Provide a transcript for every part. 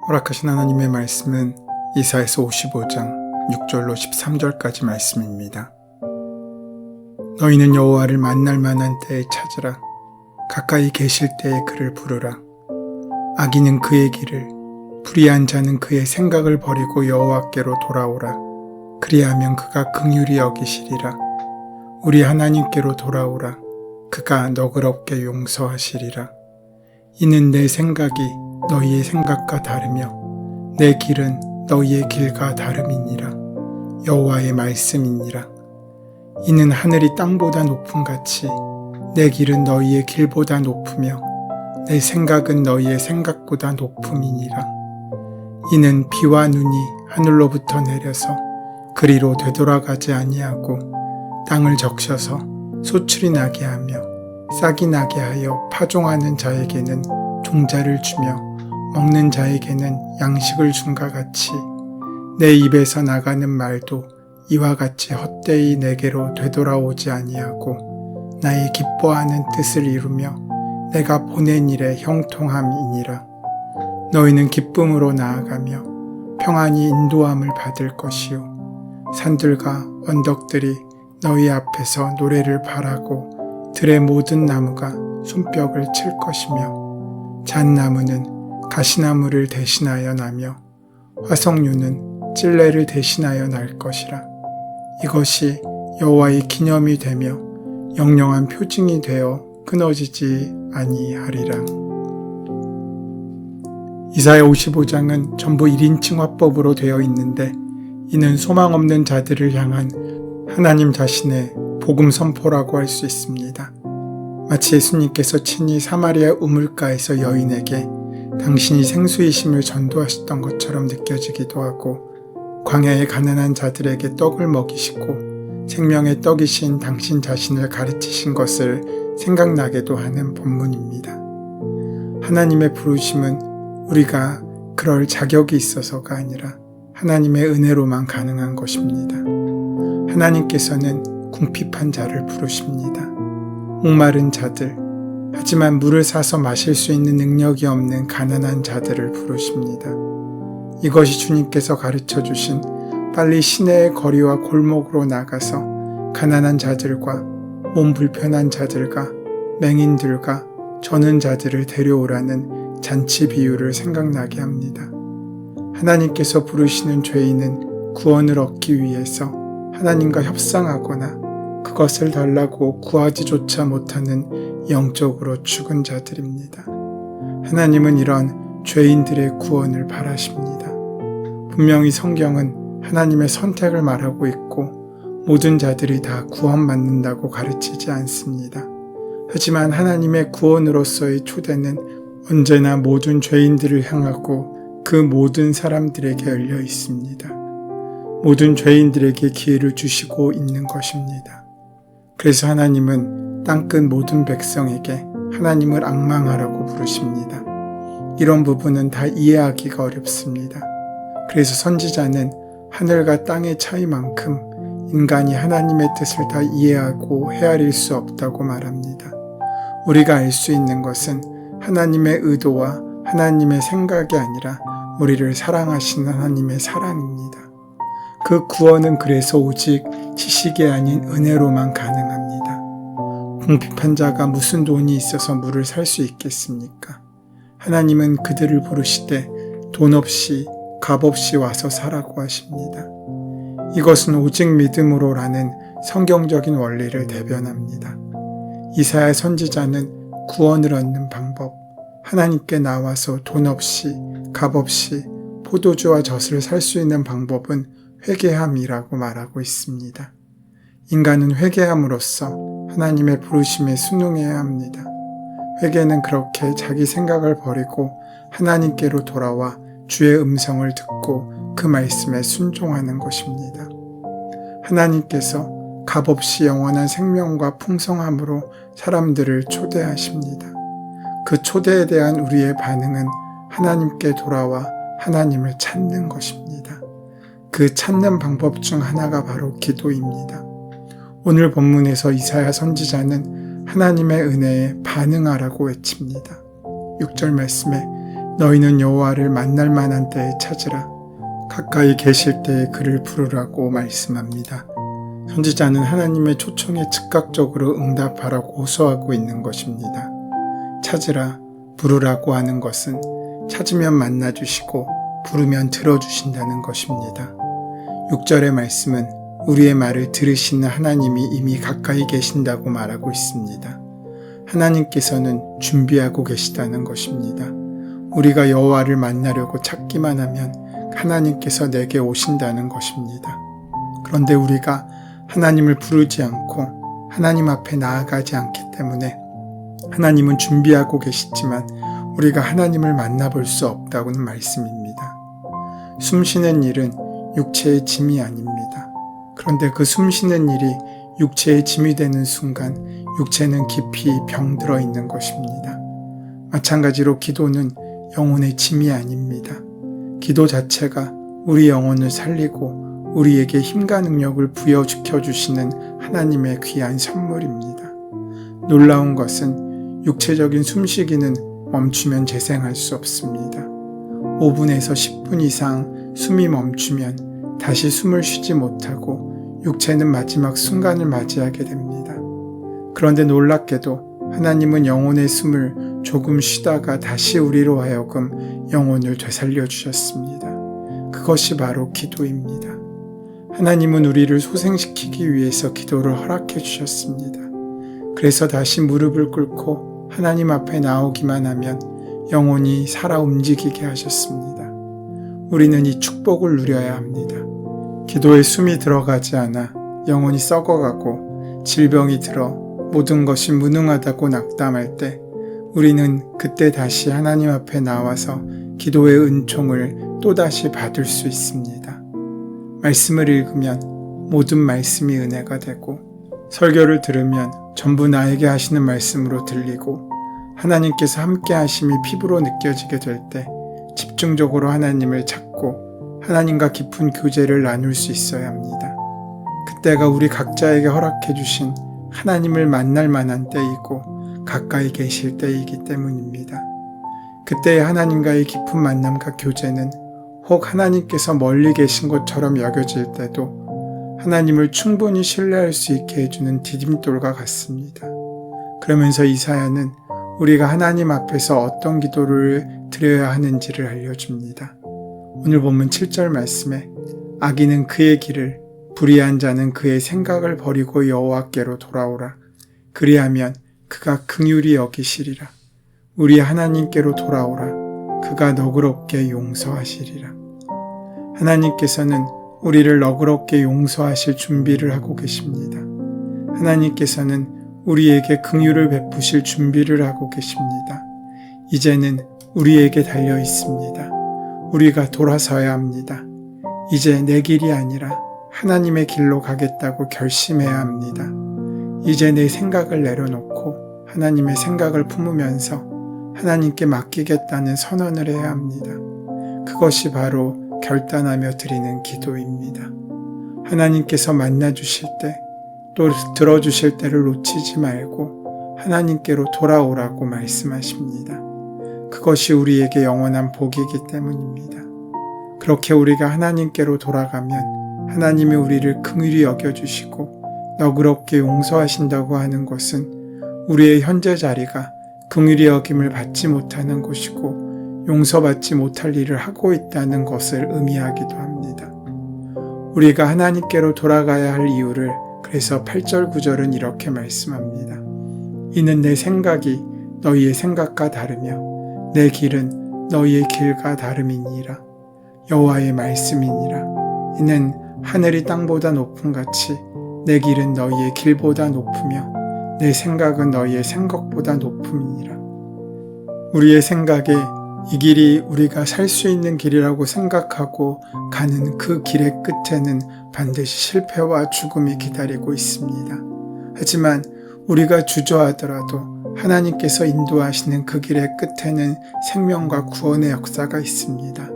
허락하신 하나님의 말씀은 이사야서 55장 6절로 13절까지 말씀입니다. 너희는 여호와를 만날 만한 때에 찾으라. 가까이 계실 때에 그를 부르라. 악인은 그의 길을, 불의한 자는 그의 생각을 버리고 여호와께로 돌아오라. 그리하면 그가 긍휼히 여기시리라. 우리 하나님께로 돌아오라. 그가 너그럽게 용서하시리라. 이는 내 생각이 너희의 생각과 다르며 내 길은 너희의 길과 다름이니라. 여호와의 말씀이니라. 이는 하늘이 땅보다 높음같이 내 길은 너희의 길보다 높으며 내 생각은 너희의 생각보다 높음이니라. 이는 비와 눈이 하늘로부터 내려서 그리로 되돌아가지 아니하고 땅을 적셔서 소출이 나게 하며 싹이 나게 하여 파종하는 자에게는 종자를 주며 먹는 자에게는 양식을 준과 같이 내 입에서 나가는 말도 이와 같이 헛되이 내게로 되돌아오지 아니하고 나의 기뻐하는 뜻을 이루며 내가 보낸 일에 형통함이니라. 너희는 기쁨으로 나아가며 평안히 인도함을 받을 것이요 산들과 언덕들이 너희 앞에서 노래를 바라고 들의 모든 나무가 손뼉을 칠 것이며 잣나무는 가시나무를 대신하여 나며 화석류는 찔레를 대신하여 날 것이라. 이것이 여호와의 기념이 되며 영영한 표징이 되어 끊어지지 아니하리라. 이사야 55장은 전부 1인칭 화법으로 되어 있는데 이는 소망 없는 자들을 향한 하나님 자신의 복음 선포라고 할 수 있습니다. 마치 예수님께서 친히 사마리아 우물가에서 여인에게 당신이 생수이심을 전도하셨던 것처럼 느껴지기도 하고 광야의 가난한 자들에게 떡을 먹이시고 생명의 떡이신 당신 자신을 가르치신 것을 생각나게도 하는 본문입니다. 하나님의 부르심은 우리가 그럴 자격이 있어서가 아니라 하나님의 은혜로만 가능한 것입니다. 하나님께서는 궁핍한 자를 부르십니다. 목마른 자들, 하지만 물을 사서 마실 수 있는 능력이 없는 가난한 자들을 부르십니다. 이것이 주님께서 가르쳐 주신 빨리 시내의 거리와 골목으로 나가서 가난한 자들과 몸 불편한 자들과 맹인들과 저는 자들을 데려오라는 잔치 비유를 생각나게 합니다. 하나님께서 부르시는 죄인은 구원을 얻기 위해서 하나님과 협상하거나 그것을 달라고 구하지조차 못하는 영적으로 죽은 자들입니다. 하나님은 이런 죄인들의 구원을 바라십니다. 분명히 성경은 하나님의 선택을 말하고 있고 모든 자들이 다 구원받는다고 가르치지 않습니다. 하지만 하나님의 구원으로서의 초대는 언제나 모든 죄인들을 향하고 그 모든 사람들에게 열려 있습니다. 모든 죄인들에게 기회를 주시고 있는 것입니다. 그래서 하나님은 땅끝 모든 백성에게 하나님을 앙망하라고 부르십니다. 이런 부분은 다 이해하기가 어렵습니다. 그래서 선지자는 하늘과 땅의 차이만큼 인간이 하나님의 뜻을 다 이해하고 헤아릴 수 없다고 말합니다. 우리가 알 수 있는 것은 하나님의 의도와 하나님의 생각이 아니라 우리를 사랑하시는 하나님의 사랑입니다. 그 구원은 그래서 오직 지식이 아닌 은혜로만 가능합니다. 궁핍한 자가 무슨 돈이 있어서 물을 살 수 있겠습니까? 하나님은 그들을 부르시되 돈 없이 값 없이 와서 사라고 하십니다. 이것은 오직 믿음으로라는 성경적인 원리를 대변합니다. 이사야 선지자는 구원을 얻는 방법, 하나님께 나와서 돈 없이 값 없이 포도주와 젖을 살 수 있는 방법은 회개함이라고 말하고 있습니다. 인간은 회개함으로써 하나님의 부르심에 순응해야 합니다. 회개는 그렇게 자기 생각을 버리고 하나님께로 돌아와 주의 음성을 듣고 그 말씀에 순종하는 것입니다. 하나님께서 값없이 영원한 생명과 풍성함으로 사람들을 초대하십니다. 그 초대에 대한 우리의 반응은 하나님께 돌아와 하나님을 찾는 것입니다. 그 찾는 방법 중 하나가 바로 기도입니다. 오늘 본문에서 이사야 선지자는 하나님의 은혜에 반응하라고 외칩니다. 6절 말씀에 너희는 여호와를 만날 만한 때에 찾으라. 가까이 계실 때에 그를 부르라고 말씀합니다. 선지자는 하나님의 초청에 즉각적으로 응답하라고 호소하고 있는 것입니다. 찾으라, 부르라고 하는 것은 찾으면 만나주시고 부르면 들어주신다는 것입니다. 6절의 말씀은 우리의 말을 들으시는 하나님이 이미 가까이 계신다고 말하고 있습니다. 하나님께서는 준비하고 계시다는 것입니다. 우리가 여호와를 만나려고 찾기만 하면 하나님께서 내게 오신다는 것입니다. 그런데 우리가 하나님을 부르지 않고 하나님 앞에 나아가지 않기 때문에 하나님은 준비하고 계시지만 우리가 하나님을 만나볼 수 없다고는 말씀입니다. 숨쉬는 일은 육체의 짐이 아닙니다. 그런데 그 숨쉬는 일이 육체의 짐이 되는 순간 육체는 깊이 병들어 있는 것입니다. 마찬가지로 기도는 영혼의 짐이 아닙니다. 기도 자체가 우리 영혼을 살리고 우리에게 힘과 능력을 부여시켜 주시는 하나님의 귀한 선물입니다. 놀라운 것은 육체적인 숨쉬기는 멈추면 재생할 수 없습니다. 5분에서 10분 이상 숨이 멈추면 다시 숨을 쉬지 못하고 육체는 마지막 순간을 맞이하게 됩니다. 그런데 놀랍게도 하나님은 영혼의 숨을 조금 쉬다가 다시 우리로 하여금 영혼을 되살려 주셨습니다. 그것이 바로 기도입니다. 하나님은 우리를 소생시키기 위해서 기도를 허락해 주셨습니다. 그래서 다시 무릎을 꿇고 하나님 앞에 나오기만 하면 영혼이 살아 움직이게 하셨습니다. 우리는 이 축복을 누려야 합니다. 기도에 숨이 들어가지 않아 영혼이 썩어가고 질병이 들어 모든 것이 무능하다고 낙담할 때 우리는 그때 다시 하나님 앞에 나와서 기도의 은총을 또다시 받을 수 있습니다. 말씀을 읽으면 모든 말씀이 은혜가 되고 설교를 들으면 전부 나에게 하시는 말씀으로 들리고 하나님께서 함께 하심이 피부로 느껴지게 될 때 집중적으로 하나님을 찾고 하나님과 깊은 교제를 나눌 수 있어야 합니다. 그때가 우리 각자에게 허락해 주신 하나님을 만날 만한 때이고 가까이 계실 때이기 때문입니다. 그때의 하나님과의 깊은 만남과 교제는 혹 하나님께서 멀리 계신 것처럼 여겨질 때도 하나님을 충분히 신뢰할 수 있게 해주는 디딤돌과 같습니다. 그러면서 이사야는 우리가 하나님 앞에서 어떤 기도를 드려야 하는지를 알려줍니다. 오늘 본문 7절 말씀에 악인은 그의 길을, 불의한 자는 그의 생각을 버리고 여호와께로 돌아오라. 그리하면 그가 긍휼히 여기시리라. 우리 하나님께로 돌아오라. 그가 너그럽게 용서하시리라. 하나님께서는 우리를 너그럽게 용서하실 준비를 하고 계십니다. 하나님께서는 우리에게 긍휼을 베푸실 준비를 하고 계십니다. 이제는 우리에게 달려 있습니다. 우리가 돌아서야 합니다. 이제 내 길이 아니라 하나님의 길로 가겠다고 결심해야 합니다. 이제 내 생각을 내려놓고 하나님의 생각을 품으면서 하나님께 맡기겠다는 선언을 해야 합니다. 그것이 바로 결단하며 드리는 기도입니다. 하나님께서 만나주실 때 또 들어주실 때를 놓치지 말고 하나님께로 돌아오라고 말씀하십니다. 그것이 우리에게 영원한 복이기 때문입니다. 그렇게 우리가 하나님께로 돌아가면 하나님이 우리를 긍휼히 여겨주시고 너그럽게 용서하신다고 하는 것은 우리의 현재 자리가 긍휼히 여김을 받지 못하는 곳이고 용서받지 못할 일을 하고 있다는 것을 의미하기도 합니다. 우리가 하나님께로 돌아가야 할 이유를 그래서 8절 9절은 이렇게 말씀합니다. 이는 내 생각이 너희의 생각과 다르며 내 길은 너희의 길과 다름이니라. 여호와의 말씀이니라. 이는 하늘이 땅보다 높음같이 내 길은 너희의 길보다 높으며 내 생각은 너희의 생각보다 높음이니라. 우리의 생각에 이 길이 우리가 살 수 있는 길이라고 생각하고 가는 그 길의 끝에는 반드시 실패와 죽음이 기다리고 있습니다. 하지만 우리가 주저하더라도 하나님께서 인도하시는 그 길의 끝에는 생명과 구원의 역사가 있습니다.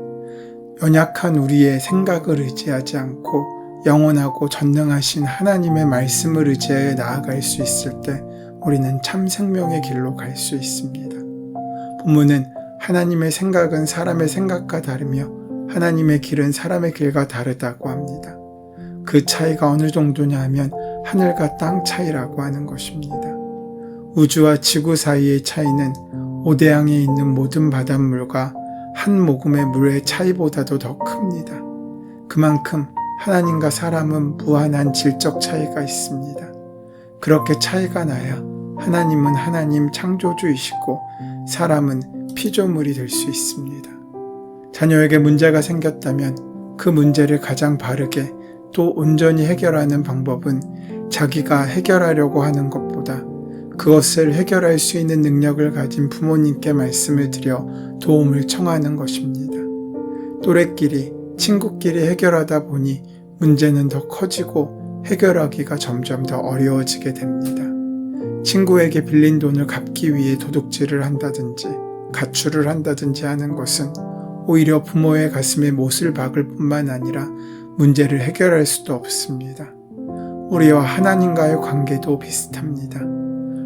연약한 우리의 생각을 의지하지 않고 영원하고 전능하신 하나님의 말씀을 의지하여 나아갈 수 있을 때 우리는 참 생명의 길로 갈 수 있습니다. 본문은 하나님의 생각은 사람의 생각과 다르며 하나님의 길은 사람의 길과 다르다고 합니다. 그 차이가 어느 정도냐 하면 하늘과 땅 차이라고 하는 것입니다. 우주와 지구 사이의 차이는 오대양에 있는 모든 바닷물과 한 모금의 물의 차이보다도 더 큽니다. 그만큼 하나님과 사람은 무한한 질적 차이가 있습니다. 그렇게 차이가 나야 하나님은 하나님 창조주이시고 사람은 피조물이 될 수 있습니다. 자녀에게 문제가 생겼다면 그 문제를 가장 바르게 또 온전히 해결하는 방법은 자기가 해결하려고 하는 것보다 그것을 해결할 수 있는 능력을 가진 부모님께 말씀을 드려 도움을 청하는 것입니다. 또래끼리, 친구끼리 해결하다 보니 문제는 더 커지고 해결하기가 점점 더 어려워지게 됩니다. 친구에게 빌린 돈을 갚기 위해 도둑질을 한다든지 가출을 한다든지 하는 것은 오히려 부모의 가슴에 못을 박을 뿐만 아니라 문제를 해결할 수도 없습니다. 우리와 하나님과의 관계도 비슷합니다.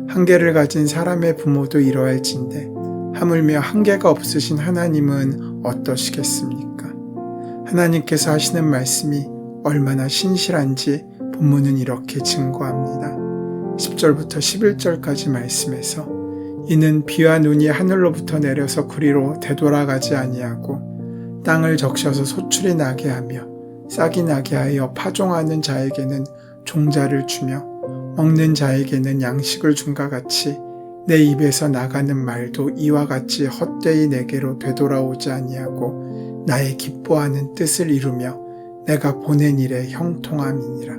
한계를 가진 사람의 부모도 이러할진데 하물며 한계가 없으신 하나님은 어떠시겠습니까? 하나님께서 하시는 말씀이 얼마나 신실한지 본문은 이렇게 증거합니다. 10절부터 11절까지 말씀에서 이는 비와 눈이 하늘로부터 내려서 그리로 되돌아가지 아니하고 땅을 적셔서 소출이 나게 하며 싹이 나게 하여 파종하는 자에게는 종자를 주며 먹는 자에게는 양식을 준과 같이 내 입에서 나가는 말도 이와 같이 헛되이 내게로 되돌아오지 아니하고 나의 기뻐하는 뜻을 이루며 내가 보낸 일에 형통함이니라.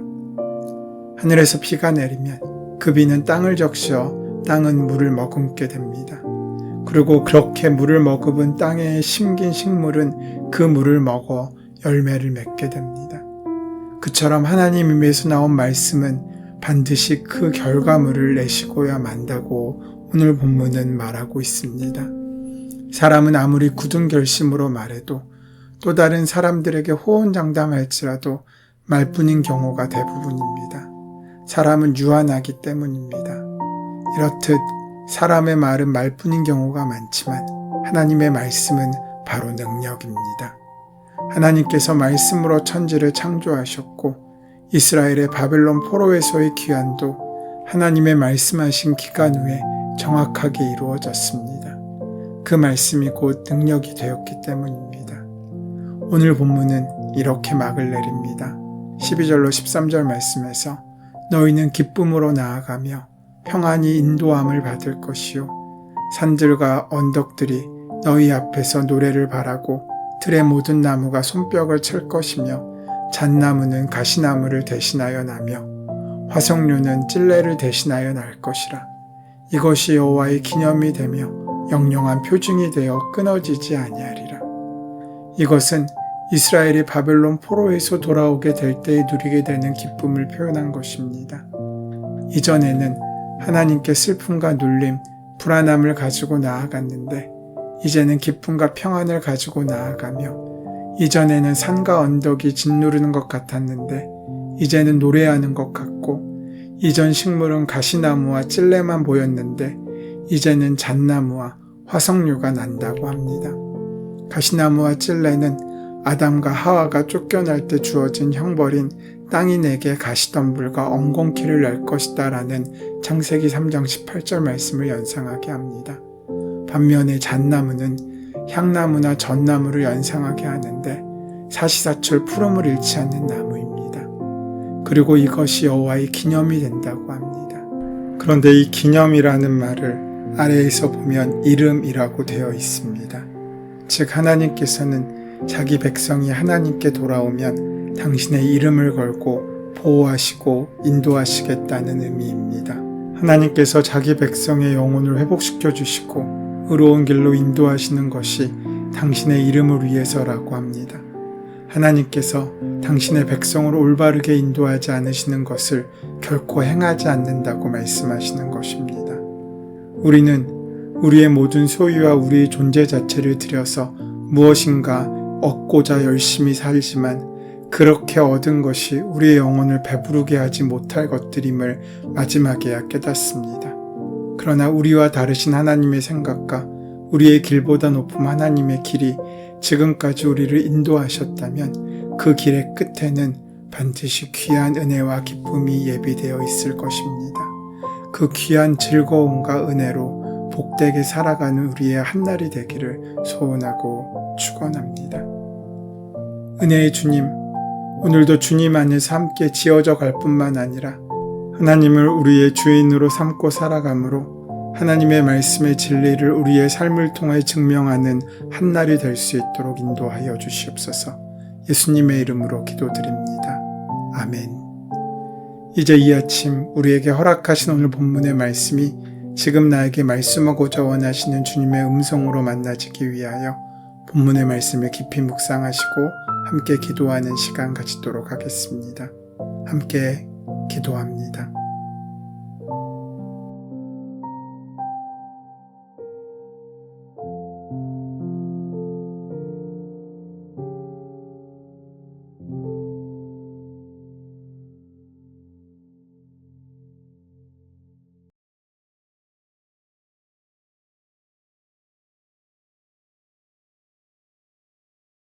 하늘에서 비가 내리면 그 비는 땅을 적셔 땅은 물을 머금게 됩니다. 그리고 그렇게 물을 머금은 땅에 심긴 식물은 그 물을 먹어 열매를 맺게 됩니다. 그처럼 하나님 입에서 나온 말씀은 반드시 그 결과물을 내시고야 만다고 오늘 본문은 말하고 있습니다. 사람은 아무리 굳은 결심으로 말해도 또 다른 사람들에게 호언장담할지라도 말뿐인 경우가 대부분입니다. 사람은 유한하기 때문입니다. 이렇듯 사람의 말은 말뿐인 경우가 많지만 하나님의 말씀은 바로 능력입니다. 하나님께서 말씀으로 천지를 창조하셨고 이스라엘의 바벨론 포로에서의 귀환도 하나님의 말씀하신 기간 후에 정확하게 이루어졌습니다. 그 말씀이 곧 능력이 되었기 때문입니다. 오늘 본문은 이렇게 막을 내립니다. 12절로 13절 말씀에서 너희는 기쁨으로 나아가며 평안히 인도함을 받을 것이요 산들과 언덕들이 너희 앞에서 노래를 바라고 들의 모든 나무가 손뼉을 칠 것이며 잣나무는 가시나무를 대신하여 나며 화석류는 찔레를 대신하여 날 것이라. 이것이 여호와의 기념이 되며 영영한 표징이 되어 끊어지지 아니하리라. 이것은 이스라엘이 바벨론 포로에서 돌아오게 될 때에 누리게 되는 기쁨을 표현한 것입니다. 이전에는 하나님께 슬픔과 눌림, 불안함을 가지고 나아갔는데 이제는 기쁨과 평안을 가지고 나아가며 이전에는 산과 언덕이 짓누르는 것 같았는데 이제는 노래하는 것 같고 이전 식물은 가시나무와 찔레만 보였는데 이제는 잣나무와 화석류가 난다고 합니다. 가시나무와 찔레는 아담과 하와가 쫓겨날 때 주어진 형벌인 땅이 내게 가시덤불과 엉겅퀴를 낼 것이다 라는 창세기 3장 18절 말씀을 연상하게 합니다. 반면에 잣나무는 향나무나 전나무를 연상하게 하는데 사시사철 푸름을 잃지 않는 나무입니다. 그리고 이것이 여호와의 기념이 된다고 합니다. 그런데 이 기념이라는 말을 아래에서 보면 이름이라고 되어 있습니다. 즉 하나님께서는 자기 백성이 하나님께 돌아오면 당신의 이름을 걸고 보호하시고 인도하시겠다는 의미입니다. 하나님께서 자기 백성의 영혼을 회복시켜 주시고 의로운 길로 인도하시는 것이 당신의 이름을 위해서라고 합니다. 하나님께서 당신의 백성을 올바르게 인도하지 않으시는 것을 결코 행하지 않는다고 말씀하시는 것입니다. 우리는 우리의 모든 소유와 우리의 존재 자체를 들여서 무엇인가 얻고자 열심히 살지만 그렇게 얻은 것이 우리의 영혼을 배부르게 하지 못할 것들임을 마지막에야 깨닫습니다. 그러나 우리와 다르신 하나님의 생각과 우리의 길보다 높은 하나님의 길이 지금까지 우리를 인도하셨다면 그 길의 끝에는 반드시 귀한 은혜와 기쁨이 예비되어 있을 것입니다. 그 귀한 즐거움과 은혜로 복되게 살아가는 우리의 한날이 되기를 소원하고 축원합니다. 은혜의 주님, 오늘도 주님 안에서 함께 지어져 갈 뿐만 아니라 하나님을 우리의 주인으로 삼고 살아감으로 하나님의 말씀의 진리를 우리의 삶을 통해 증명하는 한날이 될 수 있도록 인도하여 주시옵소서. 예수님의 이름으로 기도드립니다. 아멘. 이제 이 아침 우리에게 허락하신 오늘 본문의 말씀이 지금 나에게 말씀하고자 원하시는 주님의 음성으로 만나지기 위하여 본문의 말씀을 깊이 묵상하시고 함께 기도하는 시간 가지도록 하겠습니다. 함께 기도합니다.